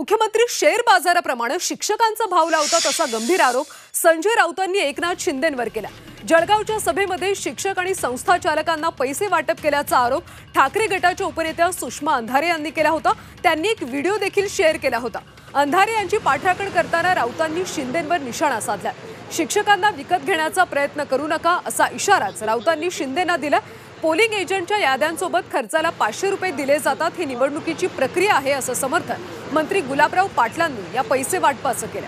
मुख्यमंत्री शेअर बाजाराप्रमाणे शिक्षकांचा भाव लावतात असा गंभीर आरोप संजय राऊतांनी एकनाथ शिंदेंवर केला। जळगावच्या सभेमध्ये शिक्षक आणि संस्था चालकांना पैसे वाटप केल्याचा आरोप ठाकरे गटाच्या उपनेत्या सुषमा अंधारे यांनी केला होता। त्यांनी एक व्हिडिओ देखील शेअर केला होता। अंधारे यांची पाठराखण करताना राऊतांनी शिंदेंवर निशाणा साधला। शिक्षकांना विकत घेण्याचा प्रयत्न करू नका असा इशाराच राऊतांनी शिंदेंना दिला। पोलिंग एजंटच्या याद्यांसोबत खर्चाला 500 रुपये दिले जातात, ही निवडणुकीची प्रक्रिया आहे असं समर्थन मंत्री गुलाबराव पाटलांनी या पैसे वाटपाचं केलं।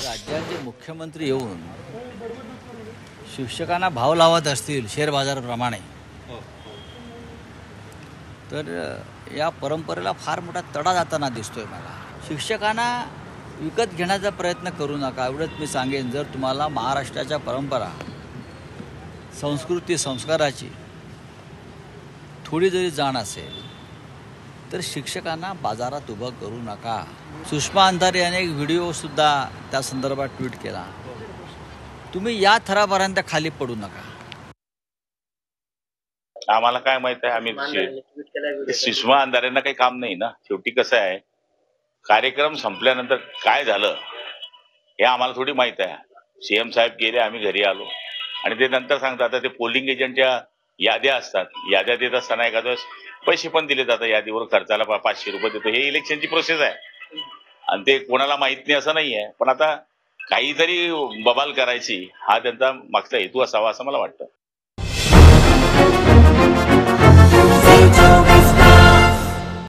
राज्याचे मुख्यमंत्री येऊन शिक्षकांना भाव लावत असतील शेअर बाजाराप्रमाणे तर या परंपरेला फार मोठा तडा जाताना दिसतोय मला। शिक्षकांना विकत घेण्याचा प्रयत्न करू नका एवढंच मी सांगेन। जर तुम्हाला महाराष्ट्राच्या परंपरा संस्कृती संस्काराची थोडी जरी जाण असेल तर शिक्षकांना बाजारात उभं करू नका। सुषमा अंधारे याने एक व्हिडिओसुद्धा त्या संदर्भात ट्विट केला। तुम्ही या थरापर्यंत खाली पडू नका। आम्हाला काय माहित आहे, आम्ही सुषमा अंधारेंना काही काम नाही ना। शेवटी कसं आहे, कार्यक्रम संपल्यानंतर काय झालं हे आम्हाला थोडी माहित आहे। सीएम साहेब गेले, आम्ही घरी आलो आणि ते नंतर सांगतात। आता ते पोलिंग एजंटच्या याद्या असतात, याद्या देत असताना एखाद्या वेळेस पैसे पण दिले जातात। यादीवर खर्चाला 500 रुपये देतो, हे इलेक्शनची प्रोसेस आहे आणि ते कोणाला माहित नाही असं नाही आहे। पण आता काहीतरी बबाल करायची हा त्यांचा मागचा हेतू असावा असं मला वाटतं।